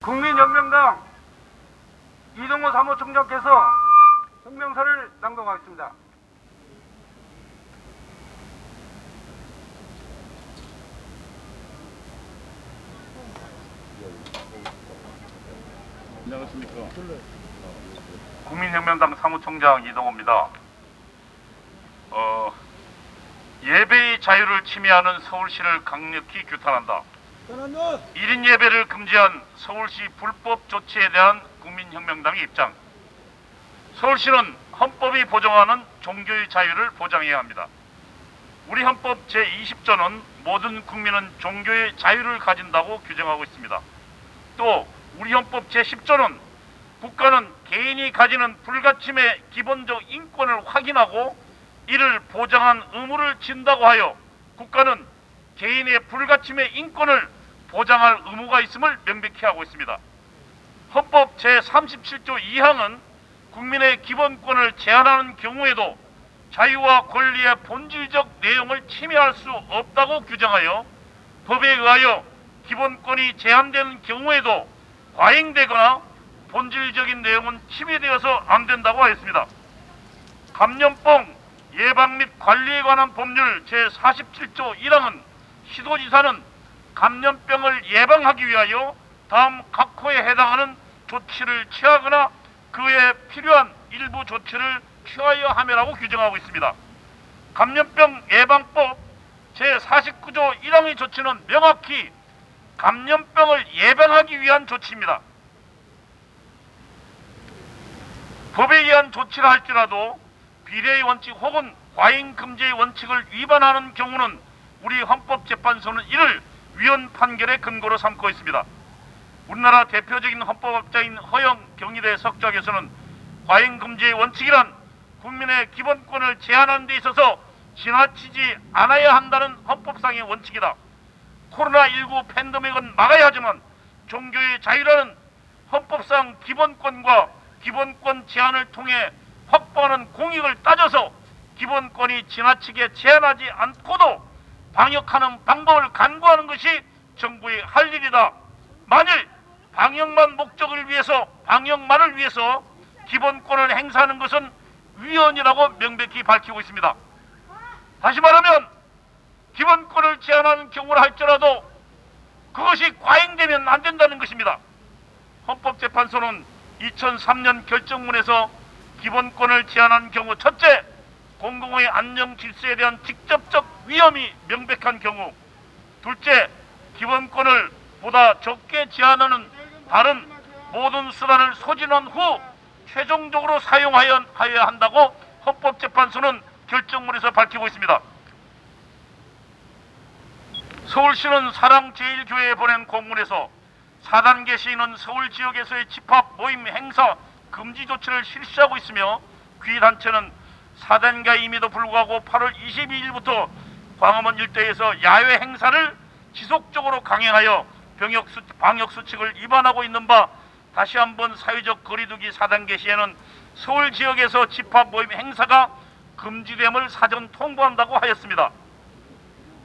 국민혁명당 이동호 사무총장께서 성명서를 낭독하겠습니다. 안녕하십니까. 국민혁명당 사무총장 이동호입니다. 예배의 자유를 침해하는 서울시를 강력히 규탄한다. 1인 예배를 금지한 서울시 불법 조치에 대한 국민혁명당의 입장. 서울시는 헌법이 보장하는 종교의 자유를 보장해야 합니다. 우리 헌법 제20조는 모든 국민은 종교의 자유를 가진다고 규정하고 있습니다. 또 우리 헌법 제10조는 국가는 개인이 가지는 불가침의 기본적 인권을 확인하고 이를 보장한 의무를 진다고 하여 국가는 개인의 불가침의 인권을 보장할 의무가 있음을 명백히 하고 있습니다. 헌법 제37조 2항은 국민의 기본권을 제한하는 경우에도 자유와 권리의 본질적 내용을 침해할 수 없다고 규정하여 법에 의하여 기본권이 제한되는 경우에도 과잉되거나 본질적인 내용은 침해되어서 안 된다고 하였습니다. 감염병 예방 및 관리에 관한 법률 제47조 1항은 시도지사는 감염병을 예방하기 위하여 다음 각 호에 해당하는 조치를 취하거나 그에 필요한 일부 조치를 취하여 하며라고 규정하고 있습니다. 감염병 예방법 제49조 1항의 조치는 명확히 감염병을 예방하기 위한 조치입니다. 법에 의한 조치라 할지라도 비례의 원칙 혹은 과잉 금지의 원칙을 위반하는 경우는 우리 헌법재판소는 이를 위헌 판결의 근거로 삼고 있습니다. 우리나라 대표적인 헌법학자인 허영 경희대 석좌교수는 과잉 금지의 원칙이란 국민의 기본권을 제한하는 데 있어서 지나치지 않아야 한다는 헌법상의 원칙이다. 코로나19 팬데믹은 막아야 하지만 종교의 자유라는 헌법상 기본권과 기본권 제한을 통해 확보하는 공익을 따져서 기본권이 지나치게 제한하지 않고도 방역하는 방법을 간구하는 것이 정부의 할 일이다. 만일 방역만을 위해서 기본권을 행사하는 것은 위헌이라고 명백히 밝히고 있습니다. 다시 말하면 기본권을 제한하는 경우라 할지라도 그것이 과잉되면 안 된다는 것입니다. 헌법재판소는 2003년 결정문에서 기본권을 제한하는 경우 첫째, 공공의 안녕 질서에 대한 직접적 위험이 명백한 경우, 둘째, 기본권을 보다 적게 제한하는 다른 모든 수단을 소진한 후 최종적으로 사용하여야 한다고 헌법재판소는 결정문에서 밝히고 있습니다. 서울시는 사랑제일교회에 보낸 공문에서 4단계 시위는 서울 지역에서의 집합, 모임, 행사, 금지 조치를 실시하고 있으며 귀단체는 4단계임에도 불구하고 8월 22일부터 광화문 일대에서 야외 행사를 지속적으로 강행하여 방역수칙을 위반하고 있는 바 다시 한번 사회적 거리두기 4단계 시에는 서울 지역에서 집합, 모임, 행사가 금지됨을 사전 통보한다고 하였습니다.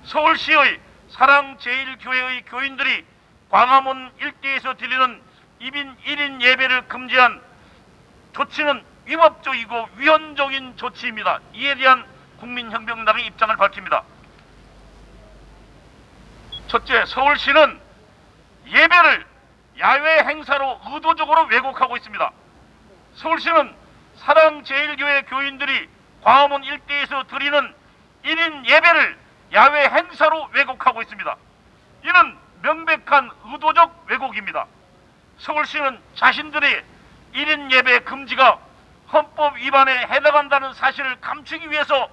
서울시의 사랑제일교회의 교인들이 광화문 일대에서 드리는 1인 예배를 금지한 조치는 위법적이고 위헌적인 조치입니다. 이에 대한 국민혁명당의 입장을 밝힙니다. 첫째, 서울시는 예배를 야외 행사로 의도적으로 왜곡하고 있습니다. 서울시는 사랑제일교회 교인들이 광화문 일대에서 드리는 1인 예배를 야외 행사로 왜곡하고 있습니다. 이는 명백한 의도적 왜곡입니다. 서울시는 자신들의 1인 예배 금지가 헌법 위반에 해당한다는 사실을 감추기 위해서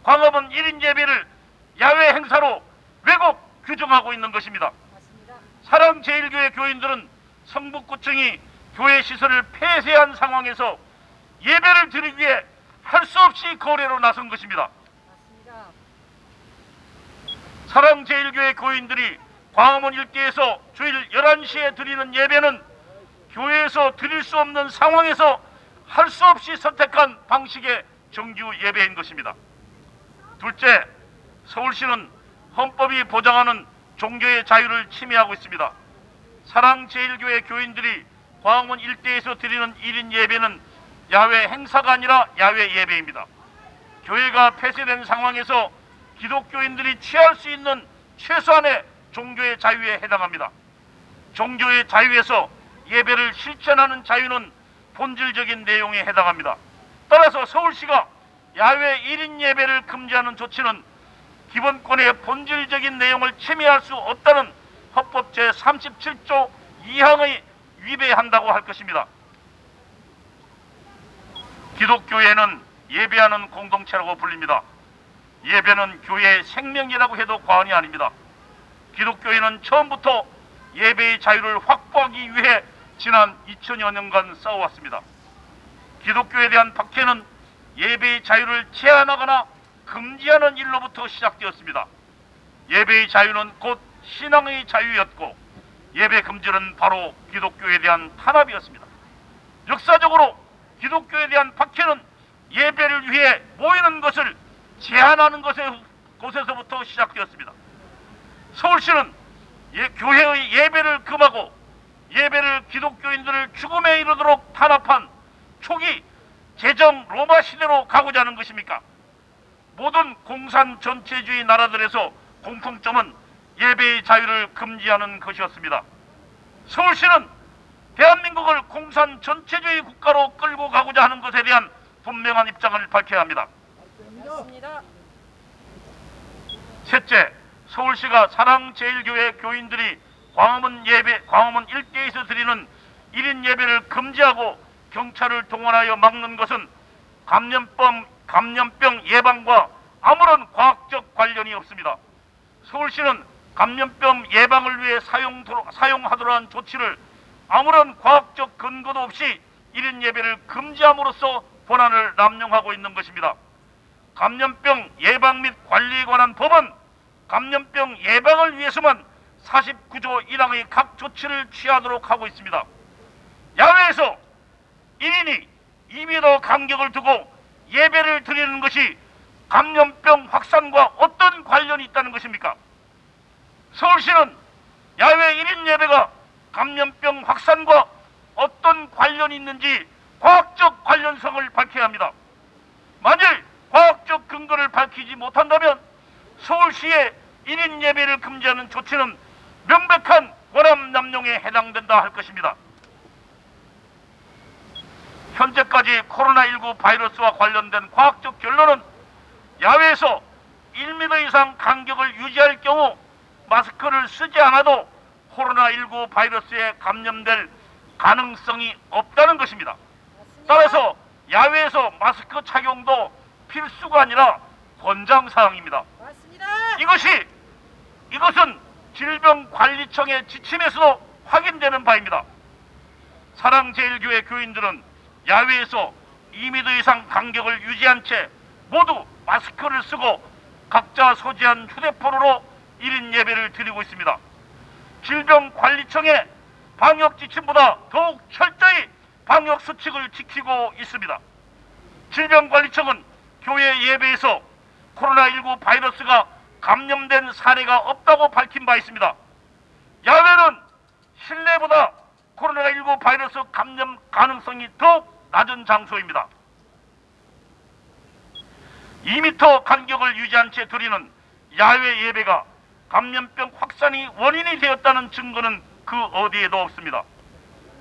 광화문 1인 예배를 야외 행사로 왜곡 규정하고 있는 것입니다. 사랑제일교회 교인들은 성북구청이 교회 시설을 폐쇄한 상황에서 예배를 드리기 위해 할 수 없이 거래로 나선 것입니다. 사랑제일교회 교인들이 광화문 일대에서 주일 11시에 드리는 예배는 교회에서 드릴 수 없는 상황에서 할 수 없이 선택한 방식의 정규 예배인 것입니다. 둘째, 서울시는 헌법이 보장하는 종교의 자유를 침해하고 있습니다. 사랑제일교회 교인들이 광화문 일대에서 드리는 1인 예배는 야외 행사가 아니라 야외 예배입니다. 교회가 폐쇄된 상황에서 기독교인들이 취할 수 있는 최소한의 종교의 자유에 해당합니다. 종교의 자유에서 예배를 실천하는 자유는 본질적인 내용에 해당합니다. 따라서 서울시가 야외 1인 예배를 금지하는 조치는 기본권의 본질적인 내용을 침해할 수 없다는 헌법 제37조 2항의 위배한다고 할 것입니다. 기독교회는 예배하는 공동체라고 불립니다. 예배는 교회의 생명이라고 해도 과언이 아닙니다. 기독교회는 처음부터 예배의 자유를 확보하기 위해 지난 2000여 년간 싸워왔습니다. 기독교에 대한 박해는 예배의 자유를 제한하거나 금지하는 일로부터 시작되었습니다. 예배의 자유는 곧 신앙의 자유였고 예배 금지는 바로 기독교에 대한 탄압이었습니다. 역사적으로 기독교에 대한 박해는 예배를 위해 모이는 것을 제한하는 곳에서부터 시작되었습니다. 서울시는 교회의 예배를 금하고 예배를 기독교인들을 죽음에 이르도록 탄압한 초기 제정 로마 시대로 가고자 하는 것입니까? 모든 공산 전체주의 나라들에서 공통점은 예배의 자유를 금지하는 것이었습니다. 서울시는 대한민국을 공산 전체주의 국가로 끌고 가고자 하는 것에 대한 분명한 입장을 밝혀야 합니다. 맞습니다. 셋째, 서울시가 사랑제일교회 교인들이 광화문 일대에서 드리는 1인 예배를 금지하고 경찰을 동원하여 막는 것은 감염병 예방과 아무런 과학적 관련이 없습니다. 서울시는 감염병 예방을 위해 사용하도록 한 조치를 아무런 과학적 근거도 없이 1인 예배를 금지함으로써 권한을 남용하고 있는 것입니다. 감염병 예방 및 관리에 관한 법은 감염병 예방을 위해서만 49조 1항의 각 조치를 취하도록 하고 있습니다. 야외에서 1인이 2m 간격을 두고 예배를 드리는 것이 감염병 확산과 어떤 관련이 있다는 것입니까? 서울시는 야외 1인 예배가 감염병 확산과 어떤 관련이 있는지 과학적 관련성을 밝혀야 합니다. 만일 과학적 근거를 밝히지 못한다면 서울시의 1인 예배를 금지하는 조치는 명백한 권한 남용에 해당된다 할 것입니다. 현재까지 코로나19 바이러스와 관련된 과학적 결론은 야외에서 1m 이상 간격을 유지할 경우 마스크를 쓰지 않아도 코로나19 바이러스에 감염될 가능성이 없다는 것입니다. 따라서 야외에서 마스크 착용도 필수가 아니라 권장사항입니다. 맞습니다. 이것은 질병관리청의 지침에서도 확인되는 바입니다. 사랑제일교회 교인들은 야외에서 2m 이상 간격을 유지한 채 모두 마스크를 쓰고 각자 소지한 휴대폰으로 1인 예배를 드리고 있습니다. 질병관리청의 방역 지침보다 더욱 철저히 방역 수칙을 지키고 있습니다. 질병관리청은 교회 예배에서 코로나19 바이러스가 감염된 사례가 없다고 밝힌 바 있습니다. 야외는 실내보다 코로나19 바이러스 감염 가능성이 더욱 낮은 장소입니다. 2m 간격을 유지한 채 드리는 야외 예배가 감염병 확산이 원인이 되었다는 증거는 그 어디에도 없습니다.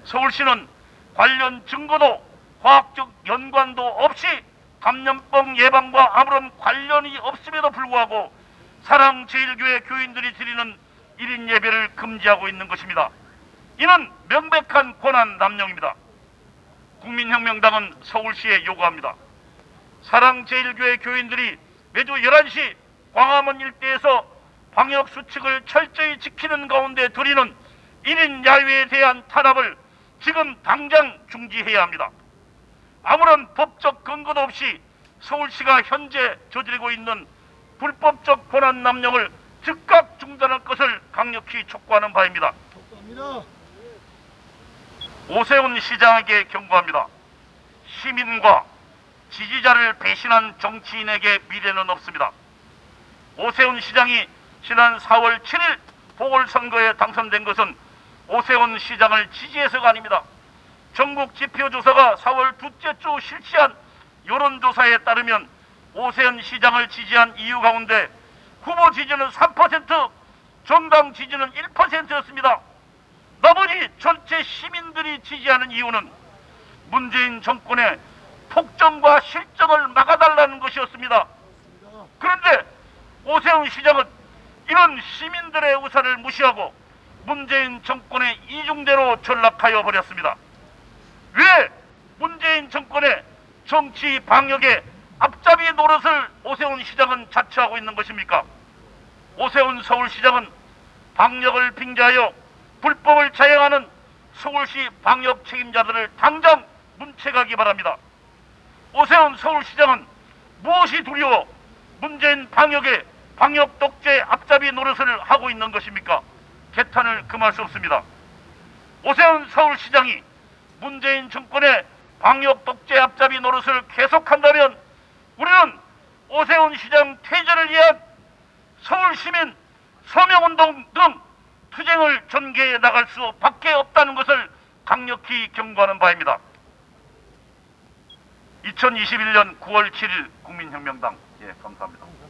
서울시는 관련 증거도 과학적 연관도 없이 감염병 예방과 아무런 관련이 없음에도 불구하고 사랑제일교회 교인들이 드리는 1인 예배를 금지하고 있는 것입니다. 이는 명백한 권한 남용입니다. 국민혁명당은 서울시에 요구합니다. 사랑제일교회 교인들이 매주 11시 광화문 일대에서 방역수칙을 철저히 지키는 가운데 드리는 1인 야외에 대한 탄압을 지금 당장 중지해야 합니다. 아무런 법적 근거도 없이 서울시가 현재 저지르고 있는 불법적 권한 남용을 즉각 중단할 것을 강력히 촉구하는 바입니다. 오세훈 시장에게 경고합니다. 시민과 지지자를 배신한 정치인에게 미래는 없습니다. 오세훈 시장이 지난 4월 7일 보궐선거에 당선된 것은 오세훈 시장을 지지해서가 아닙니다. 전국 지표조사가 4월 둘째 주 실시한 여론조사에 따르면 오세훈 시장을 지지한 이유 가운데 후보 지지는 3%, 정당 지지는 1%였습니다. 나머지 전체 시민들이 지지하는 이유는 문재인 정권의 폭정과 실정을 막아달라는 것이었습니다. 그런데 오세훈 시장은 이런 시민들의 의사를 무시하고 문재인 정권의 이중대로 전락하여 버렸습니다. 왜 문재인 정권의 정치 방역에 앞잡이 노릇을 오세훈 시장은 자처하고 있는 것입니까? 오세훈 서울시장은 방역을 빙자하여 불법을 자행하는 서울시 방역 책임자들을 당장 문책하기 바랍니다. 오세훈 서울시장은 무엇이 두려워 문재인 방역에 방역 독재 앞잡이 노릇을 하고 있는 것입니까? 개탄을 금할 수 없습니다. 오세훈 서울시장이 문재인 정권의 방역 독재 앞잡이 노릇을 계속한다면 우리는 오세훈 시장 퇴진을 위한 서울시민 서명운동 등 투쟁을 전개해 나갈 수밖에 없다는 것을 강력히 경고하는 바입니다. 2021년 9월 7일 국민혁명당 감사합니다.